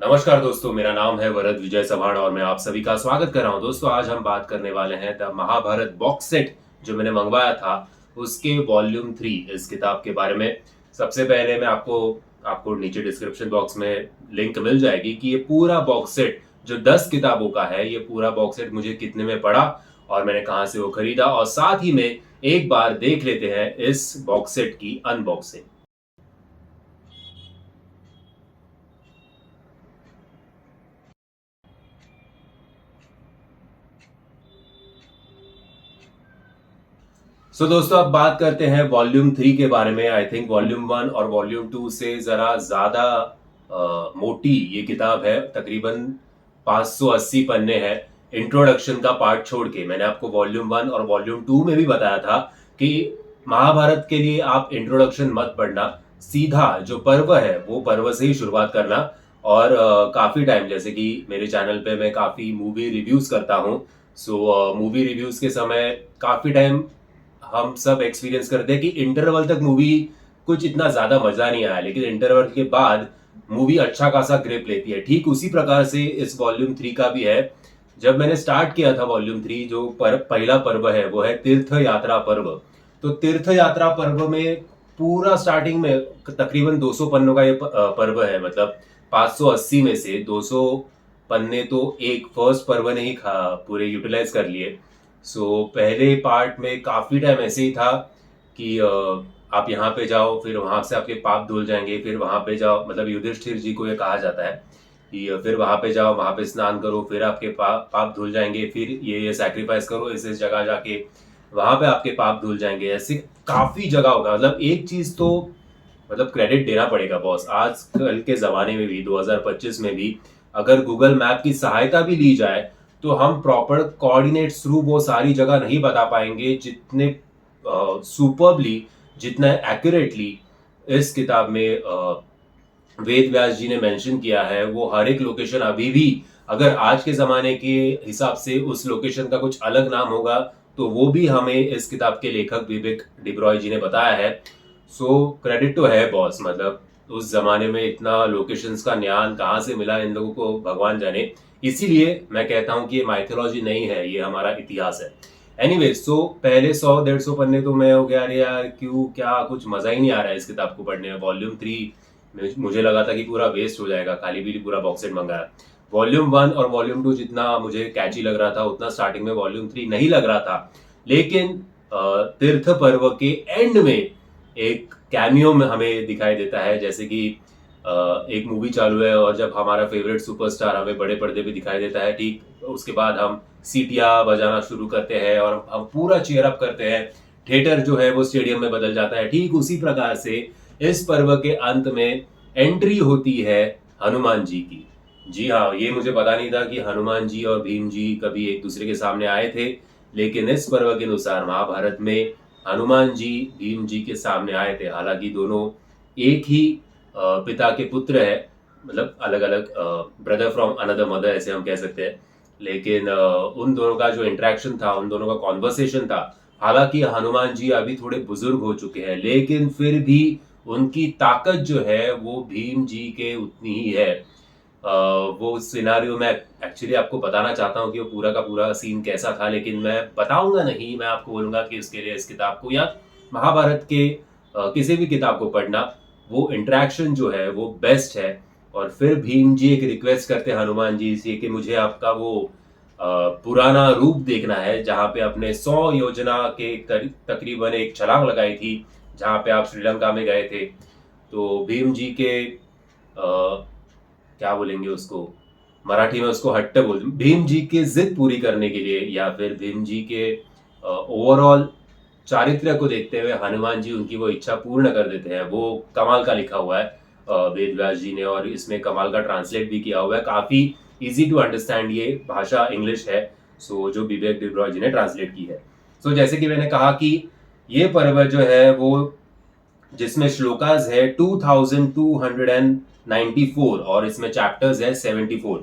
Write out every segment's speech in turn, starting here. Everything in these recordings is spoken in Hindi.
नमस्कार दोस्तों, मेरा नाम है वरद विजय चव्हाण और मैं आप सभी का स्वागत कर रहा हूं। दोस्तों, आज हम बात करने वाले हैं द महाभारत बॉक्स सेट जो मैंने मंगवाया था, उसके वॉल्यूम 3 इस किताब के बारे में। सबसे पहले मैं आपको आपको नीचे डिस्क्रिप्शन बॉक्स में लिंक मिल जाएगी कि ये पूरा बॉक्स सेट जो 10 किताबों का है, ये पूरा बॉक्स सेट मुझे कितने में पड़ा और मैंने कहाँ से वो खरीदा, और साथ ही में एक बार देख लेते हैं इस बॉक्स सेट की अनबॉक्सिंग। दोस्तों, अब बात करते हैं वॉल्यूम 3 के बारे में। आई थिंक वॉल्यूम 1 और वॉल्यूम 2 से जरा ज्यादा मोटी ये किताब है। तकरीबन 580 पन्ने हैं। इंट्रोडक्शन का पार्ट छोड़ के मैंने आपको वॉल्यूम 1 और वॉल्यूम 2 में भी बताया था कि महाभारत के लिए आप इंट्रोडक्शन मत पढ़ना, सीधा जो पर्व है वो पर्व से ही शुरुआत करना। और काफी टाइम, जैसे कि मेरे चैनल पे मैं काफी मूवी रिव्यूज करता हूँ। मूवी रिव्यूज के समय काफी टाइम हम सब एक्सपीरियंस करते हैं कि इंटरवल तक मूवी कुछ इतना ज्यादा मजा नहीं आया, लेकिन इंटरवल के बाद मूवी अच्छा खासा ग्रिप लेती है। ठीक उसी प्रकार से इस वॉल्यूम 3 का भी है। जब मैंने स्टार्ट किया था वॉल्यूम 3, जो पहला पर्व है वो है तीर्थ यात्रा पर्व। तो तीर्थ यात्रा पर्व में पूरा स्टार्टिंग में तकरीबन 200 पन्नों का ये पर्व है। मतलब 580 में से 200 पन्ने तो एक फर्स्ट पर्व ने ही पूरे यूटिलाइज कर लिए। पहले पार्ट में काफी टाइम ऐसे ही था कि आप यहाँ पे जाओ, फिर वहां से आपके पाप धुल जाएंगे, फिर वहां पे जाओ, मतलब युधिष्ठिर जी को ये कहा जाता है कि फिर वहां पे जाओ, वहां पे स्नान करो, फिर आपके पाप धुल जाएंगे, फिर ये सैक्रिफाइस करो इस जगह जाके, वहां पे आपके पाप धुल जाएंगे। ऐसे काफी जगह होगा। मतलब एक चीज तो, मतलब क्रेडिट देना पड़ेगा बॉस, आजकल के जमाने में भी 2025 में भी अगर गूगल मैप की सहायता भी ली जाए तो हम प्रॉपर कोऑर्डिनेट्स थ्रू वो सारी जगह नहीं बता पाएंगे जितने सुपरबली, जितना एक्यूरेटली इस किताब में वेद व्यास जी ने मेंशन किया है। वो हर एक लोकेशन अभी भी, अगर आज के जमाने के हिसाब से उस लोकेशन का कुछ अलग नाम होगा तो वो भी हमें इस किताब के लेखक विवेक डिब्रॉय जी ने बताया है। क्रेडिट तो है बॉस। मतलब उस जमाने में इतना लोकेशंस का ज्ञान कहाँ से मिला इन लोगों को, भगवान जाने। इसीलिए मैं कहता हूँ कि ये माइथोलॉजी नहीं है, ये हमारा इतिहास है। एनीवे, पहले 100-150 पन्ने तो मैं हो गया, अरे यार क्यों, क्या कुछ मजा ही नहीं आ रहा है इस किताब को पढ़ने में। वॉल्यूम 3 मुझे लगा था कि पूरा वेस्ट हो जाएगा, खाली भी पूरा बॉक्स सेट मंगाया। वॉल्यूम 1 और वॉल्यूम 2 जितना मुझे कैची लग रहा था उतना स्टार्टिंग में वॉल्यूम 3 नहीं लग रहा था। लेकिन तीर्थ पर्व के एंड में एक कैमियो में हमें दिखाई देता है, जैसे कि एक मूवी चालू है और जब हमारा फेवरेट सुपरस्टार हमें बड़े पर्दे पे दिखाई देता है, ठीक उसके बाद हम सीटियां बजाना शुरू करते हैं और हम पूरा चीयर अप करते हैं। थिएटर जो है वो स्टेडियम में बदल जाता है। ठीक उसी प्रकार से इस पर्व के अंत में एंट्री होती है हनुमान जी की। जी हाँ, ये मुझे पता नहीं था कि हनुमान जी और भीम जी कभी एक दूसरे के सामने आए थे, लेकिन इस पर्व के अनुसार महाभारत में हनुमान जी भीम जी के सामने आए थे। हालांकि दोनों एक ही पिता के पुत्र है, मतलब अलग अलग ब्रदर फ्रॉम अनदर मदर ऐसे हम कह सकते हैं। लेकिन उन दोनों का जो इंटरेक्शन था, उन दोनों का कॉन्वर्सेशन था, हालांकि हनुमान जी अभी थोड़े बुजुर्ग हो चुके हैं लेकिन फिर भी उनकी ताकत जो है वो भीम जी के उतनी ही है। वो सिनारियो में एक्चुअली आपको बताना चाहता हूँ कि वो पूरा का पूरा सीन कैसा था, लेकिन मैं बताऊंगा नहीं। मैं आपको बोलूंगा कि इसके लिए इस किताब को या महाभारत के किसी भी किताब को पढ़ना, वो इंटरेक्शन जो है वो बेस्ट है। और फिर भीम जी एक रिक्वेस्ट करते हैं हनुमान जी से कि मुझे आपका वो पुराना रूप देखना है, जहाँ पे अपने 100 योजना के तकरीबन एक छलांग लगाई थी, जहाँ पे आप श्रीलंका में गए थे। तो भीम जी के क्या बोलेंगे उसको, मराठी में उसको हट्टे बोल, भीम जी की जिद पूरी करने के लिए या फिर भीम जी के ओवरऑल चारित्र्य को देखते हुए हनुमान जी उनकी वो इच्छा पूर्ण कर देते हैं। वो कमाल का लिखा हुआ है वेद व्यास जी ने, और इसमें कमाल का ट्रांसलेट भी किया हुआ है। काफी इजी टू अंडरस्टैंड ये भाषा इंग्लिश है, जो विवेक डिब्रॉय जी ने ट्रांसलेट की है। जैसे कि मैंने कहा कि ये पर्व जो है वो, जिसमें श्लोकास है 2294 और इसमें चैप्टर्स है 74।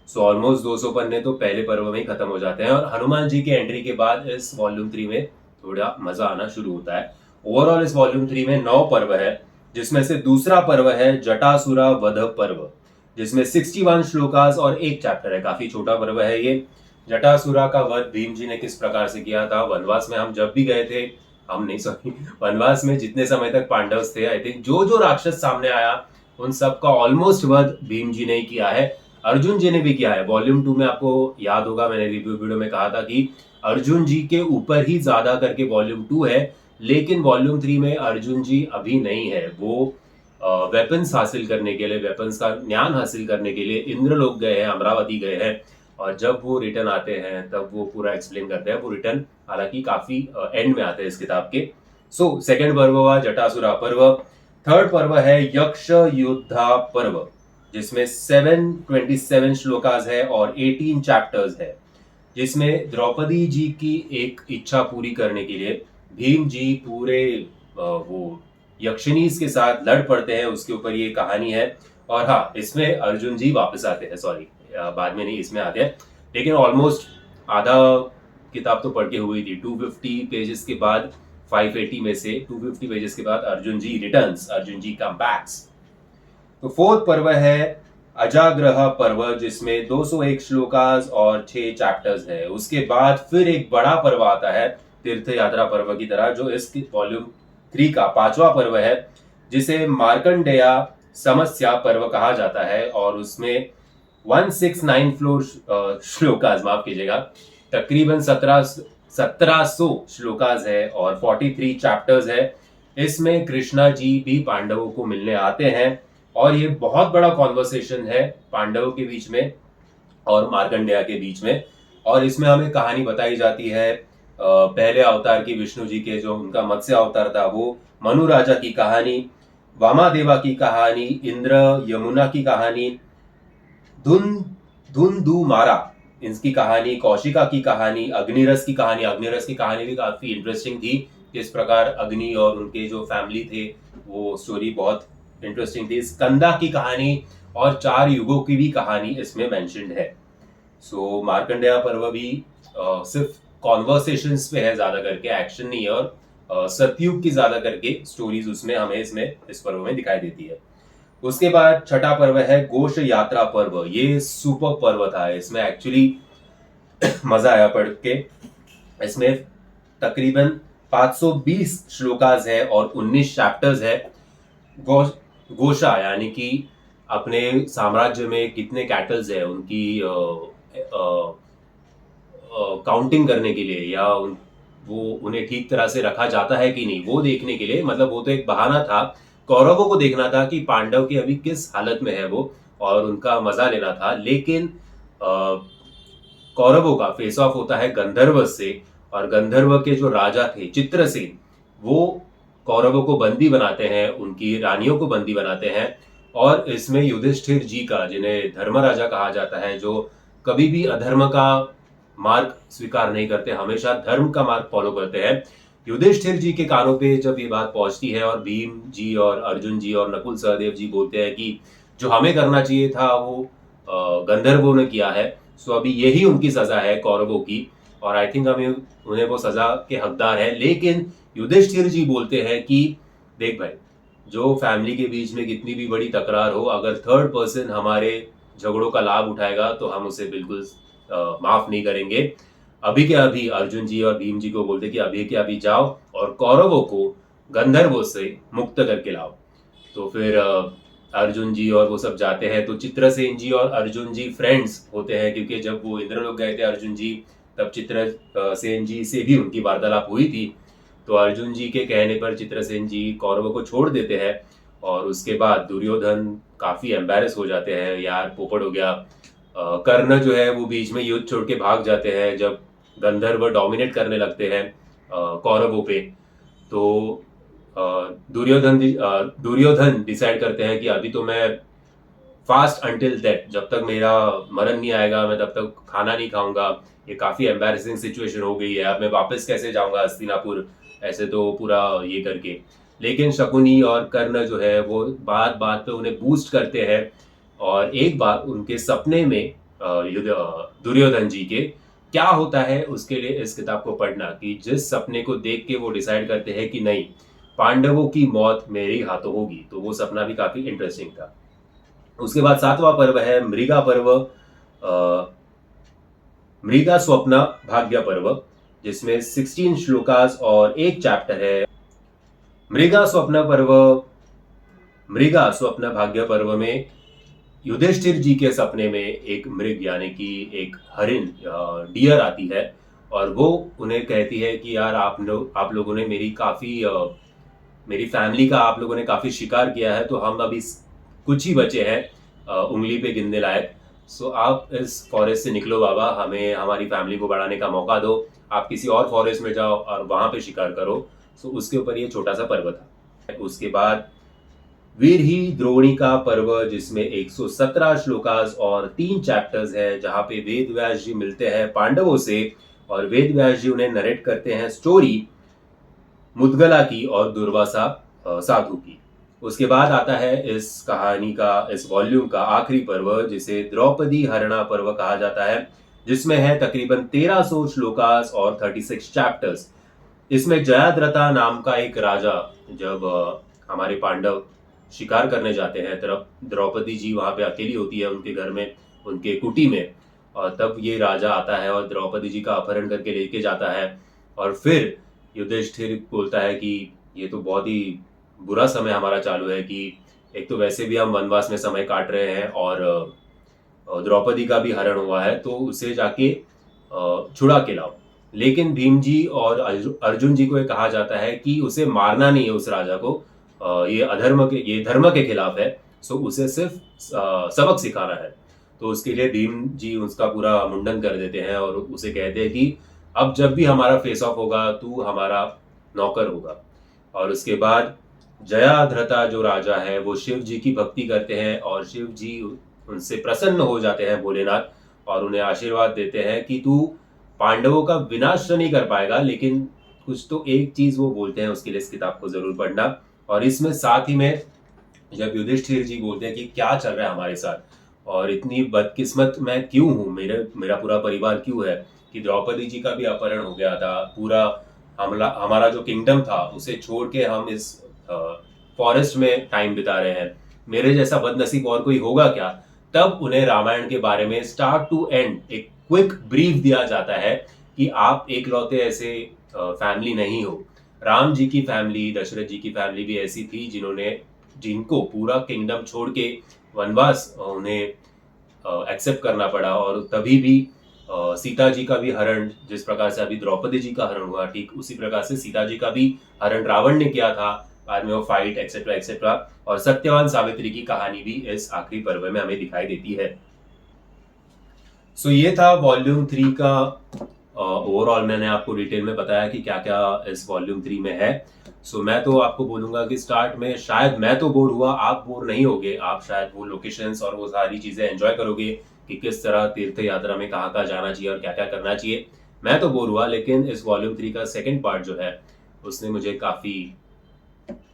ऑलमोस्ट 200 पन्ने तो पहले पर्व में ही खत्म हो जाते हैं, और हनुमान जी के एंट्री के बाद इस वॉल्यूम 3 में थोड़ा मजा आना शुरू होता है। ओवरऑल इस वॉल्यूम 3 में 9 पर्व है, जिसमें से दूसरा पर्व है जटासुरा वध पर्व, जिसमें 61 श्लोकास और एक चैप्टर है। काफी छोटा पर्व है ये। जटासुरा का वध भीम जी ने किस प्रकार से किया था। वनवास में हम जब भी गए थे, हम नहीं सॉरी, वनवास में जितने समय तक पांडव थे, आई थिंक जो जो राक्षस सामने आया उन सबका ऑलमोस्ट वध भीम जी ने ही किया है। अर्जुन जी ने भी किया है। वॉल्यूम 2 में आपको याद होगा, मैंने रिव्यू वीडियो में कहा था कि अर्जुन जी के ऊपर ही ज्यादा करके वॉल्यूम 2 है, लेकिन वॉल्यूम 3 में अर्जुन जी अभी नहीं है। वो वेपन्स हासिल करने के लिए, वेपन्स का ज्ञान हासिल करने के लिए इंद्रलोक गए हैं, अमरावती गए हैं, और जब वो रिटर्न आते हैं तब वो पूरा एक्सप्लेन करते हैं। वो रिटर्न हालांकि काफी एंड में आते हैं इस किताब के। सो सेकंड पर्व हुआ जटासुरा पर्व। थर्ड पर्व है यक्ष योद्धा पर्व, जिसमें 727 श्लोकास है और 18 चैप्टर्स है, जिसमें द्रौपदी जी की एक इच्छा पूरी करने के लिए भीम जी पूरे वो यक्षिनीज के साथ लड़ पड़ते हैं। उसके ऊपर ये कहानी है। और हाँ, इसमें अर्जुन जी वापस आते हैं, सॉरी बाद में नहीं, इसमें आते हैं। लेकिन ऑलमोस्ट आधा किताब तो पढ़ के हुई थी। 250 पेजेस के बाद 580 में से 250 पेजेस के बाद अर्जुन जी रिटर्न्स, अर्जुन जी कम बैक्स। तो फोर्थ पर्व है अजाग्रह पर्व, जिसमें 201 श्लोकास और 6 चैप्टर्स है। उसके बाद फिर एक बड़ा पर्व आता है तीर्थ यात्रा पर्व की तरह, जो इस वॉल्यूम 3 का 5वां पर्व है, जिसे मार्कंडेया समस्या पर्व कहा जाता है। और उसमें 169 श्लोकास, माफ कीजिएगा, तकरीबन 1700 श्लोकास है और 43 चैप्टर्स है। इसमें कृष्णा जी भी पांडवों को मिलने आते हैं और ये बहुत बड़ा कॉन्वर्सेशन है पांडवों के बीच में और मार्कंडेय के बीच में। और इसमें हमें कहानी बताई जाती है पहले अवतार की विष्णु जी के, जो उनका मत्स्य अवतार था वो, मनु राजा की कहानी, वामादेवा की कहानी, इंद्र यमुना की कहानी, धुंधुमारा इनकी कहानी, कौशिका की कहानी, अग्निरस की कहानी। अग्निरस की कहानी भी काफी इंटरेस्टिंग थी, किस प्रकार अग्नि और उनके जो फैमिली थे, वो स्टोरी बहुत इंटरेस्टिंग थी। स्कंदा की कहानी और 4 युगों की भी कहानी इसमें मेंशन्ड है। सो मार्कंडेय पर्व भी सिर्फ कॉन्वर्सेशंस पे है ज्यादा करके, एक्शन नहीं है। और सतयुग की ज्यादा करके स्टोरीज उसमें हमें इसमें इस पर्व में दिखाई देती है। उसके बाद छठा पर्व है घोष यात्रा पर्व। ये सुपर पर्व था। इसमें एक्चुअली मजा आया पढ़ के। इसमें तकरीबन 520 श्लोकास है और 19 चैप्टर्स है। घोषा यानी कि अपने साम्राज्य में कितने कैटल्स है उनकी काउंटिंग करने के लिए, या वो उन्हें ठीक तरह से रखा जाता है कि नहीं, वो देखने के लिए। मतलब वो तो एक बहाना था, कौरवों को देखना था कि पांडव की अभी किस हालत में है वो, और उनका मजा लेना था। लेकिन कौरवों का फेस ऑफ होता है गंधर्व से, और गंधर्व के जो राजा थे चित्रसेन, वो कौरवों को बंदी बनाते हैं, उनकी रानियों को बंदी बनाते हैं। और इसमें युधिष्ठिर जी का, जिन्हें धर्मराजा कहा जाता है, जो कभी भी अधर्म का मार्ग स्वीकार नहीं करते, हमेशा धर्म का मार्ग फॉलो करते हैं, युधिष्ठिर जी के कानों पे जब ये बात पहुंचती है और भीम जी और अर्जुन जी और नकुल सहदेव जी बोलते हैं कि जो हमें करना चाहिए था वो गंधर्वों ने किया है, सो अभी यही उनकी सजा है कौरवों की, और आई थिंक हमें उन्हें वो सजा के हकदार है। लेकिन युधिष्ठिर जी बोलते हैं कि देख भाई, जो फैमिली के बीच में कितनी भी बड़ी तकरार हो, अगर थर्ड पर्सन हमारे झगड़ों का लाभ उठाएगा तो हम उसे बिल्कुल माफ नहीं करेंगे। अभी के अभी अर्जुन जी और भीम जी को बोलते कि अभी के अभी जाओ और कौरवों को गंधर्वों से मुक्त करके लाओ। तो फिर अर्जुन जी और वो सब जाते हैं। तो चित्रसेन जी और अर्जुन जी फ्रेंड्स होते हैं, क्योंकि जब वो इंद्रलोक गए थे अर्जुन जी, तब चित्रसेन जी से भी उनकी वार्तालाप हुई थी। तो अर्जुन जी के कहने पर चित्रसेन जी कौरवों को छोड़ देते हैं। और उसके बाद दुर्योधन काफी एम्बेरस हो जाते हैं, यार पोपट हो गया। कर्ण जो है वो बीच में युद्ध छोड़ के भाग जाते हैं जब गंधर्व डोमिनेट करने लगते हैं कौरवों पे। तो दुर्योधन डिसाइड करते हैं कि अभी तो मैं फास्ट अंटिल डेथ, जब तक मेरा मरण नहीं आएगा मैं तब तक खाना नहीं खाऊंगा। ये काफी एम्बैरेसिंग सिचुएशन हो गई है, अब मैं वापस कैसे जाऊंगा हस्तिनापुर, ऐसे तो पूरा ये करके। लेकिन शकुनी और कर्ण जो है वो बात बात पे उन्हें बूस्ट करते हैं। और एक बार उनके सपने में दुर्योधन जी के क्या होता है, उसके लिए इस किताब को पढ़ना, कि जिस सपने को देख के वो डिसाइड करते हैं कि नहीं, पांडवों की मौत मेरे ही हाथों होगी। तो वो सपना भी काफी इंटरेस्टिंग था। उसके बाद 7वां पर्व है मृगा पर्व, मृगा स्वप्न भाग्य पर्व, जिसमें 16 श्लोकास और एक चैप्टर है। मृगा स्वप्न पर्व, मृगा स्वप्न भाग्य पर्व में युधिष्ठिर जी के सपने में एक मृग यानी कि एक हरिण डियर आती है और वो उन्हें कहती है कि यार आप लोगों ने मेरी फैमिली का आप लोगों ने काफी शिकार किया है, तो हम अभी कुछ ही बचे हैं उंगली पे गिनने लायक। सो आप इस फॉरेस्ट से निकलो बाबा, हमें हमारी फैमिली को बढ़ाने का मौका दो, आप किसी और फॉरेस्ट में जाओ और वहां पे शिकार करो। सो उसके ऊपर ये छोटा सा पर्व था। उसके बाद वीर ही द्रोणी का पर्व, जिसमें 117 श्लोकास और 3 चैप्टर्स है, जहां पे वेद व्यास जी मिलते हैं पांडवों से और वेद व्यास जी उन्हें नरेट करते हैं स्टोरी मुदगला की और दुर्वासा साधु की। उसके बाद आता है इस कहानी का, इस वॉल्यूम का आखिरी पर्व, जिसे द्रौपदी हरणा पर्व कहा जाता है, जिसमें है तकरीबन 1300 श्लोकास और 36 चैप्टर्स। इसमें जयाद्रथा नाम का एक राजा, जब हमारे पांडव शिकार करने जाते हैं तब द्रौपदी जी वहां पे अकेली होती है उनके घर में, उनके कुटी में, और तब ये राजा आता है और द्रौपदी जी का अपहरण करके लेके जाता है। और फिर युधिष्ठिर बोलता है कि ये तो बहुत ही बुरा समय हमारा चालू है कि एक तो वैसे भी हम वनवास में समय काट रहे हैं और द्रौपदी का भी हरण हुआ है, तो उसे जाके छुड़ा के लाओ। लेकिन भीम जी और अर्जुन जी को ये कहा जाता है कि उसे मारना नहीं है उस राजा को, ये धर्म के खिलाफ है, सो उसे सिर्फ सबक सिखाना है। तो उसके लिए भीम जी उसका पूरा मुंडन कर देते हैं और उसे कहते हैं कि अब जब भी हमारा फेस ऑफ होगा तू हमारा नौकर होगा। और उसके बाद जयाद्रथा जो राजा है वो शिव जी की भक्ति करते हैं और शिव जी उनसे प्रसन्न हो जाते हैं भोलेनाथ, और उन्हें आशीर्वाद देते हैं कि तू पांडवों का विनाश तो नहीं कर पाएगा, लेकिन कुछ तो एक चीज वो बोलते हैं, उसके लिए इस किताब को जरूर पढ़ना। और इसमें साथ ही में जब युधिष्ठिर जी बोलते हैं कि क्या चल रहा है हमारे साथ और इतनी बदकिस्मत मैं क्यों हूँ, मेरा पूरा परिवार क्यों है, कि द्रौपदी जी का भी अपहरण हो गया था, पूरा हमारा जो किंगडम था उसे छोड़ के हम इस फॉरेस्ट में टाइम बिता रहे हैं, मेरे जैसा बदनसीब और कोई होगा क्या। तब उन्हें रामायण के बारे में स्टार्ट टू एंड एक क्विक ब्रीफ दिया जाता है कि आप एकलौते ऐसे फैमिली नहीं हो। राम जी की फैमिली, दशरथ जी की फैमिली भी ऐसी थी जिनको पूरा किंगडम छोड़ के वनवास उन्हें एक्सेप्ट करना पड़ा, और तभी भी सीता जी का भी हरण, जिस प्रकार से अभी द्रौपदी जी का हरण हुआ, ठीक उसी प्रकार से सीता जी का भी हरण रावण ने किया था। बाद में वो फाइट एक्सेट्रा एक्सेट्रा, और सत्यवान सावित्री की कहानी भी इस आखिरी पर्व में हमें दिखाई देती है। सो ये था वॉल्यूम 3 का ओवरऑल। मैंने आपको डिटेल में बताया कि क्या क्या इस वॉल्यूम 3 में है। सो मैं तो आपको बोलूंगा कि स्टार्ट में शायद मैं तो बोर हुआ, आप बोर नहीं होगे, आप शायद वो लोकेशंस और वो सारी चीजें एंजॉय करोगे कि किस तरह तीर्थ यात्रा में कहाँ कहाँ जाना चाहिए और क्या क्या करना चाहिए। मैं तो बोर हुआ, लेकिन इस वॉल्यूम 3 का सेकेंड पार्ट जो है उसने मुझे काफी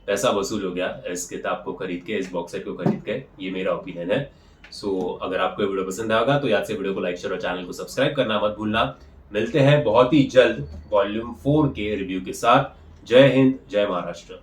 पैसा वसूल हो गया इस किताब को खरीद के, इस बॉक्स सेट को खरीद के। ये मेरा ओपिनियन है। सो अगर आपको ये वीडियो पसंद आएगा तो याद से वीडियो को लाइक शेयर और चैनल को सब्सक्राइब करना मत भूलना। मिलते हैं बहुत ही जल्द वॉल्यूम 4 के रिव्यू के साथ। जय हिंद, जय महाराष्ट्र।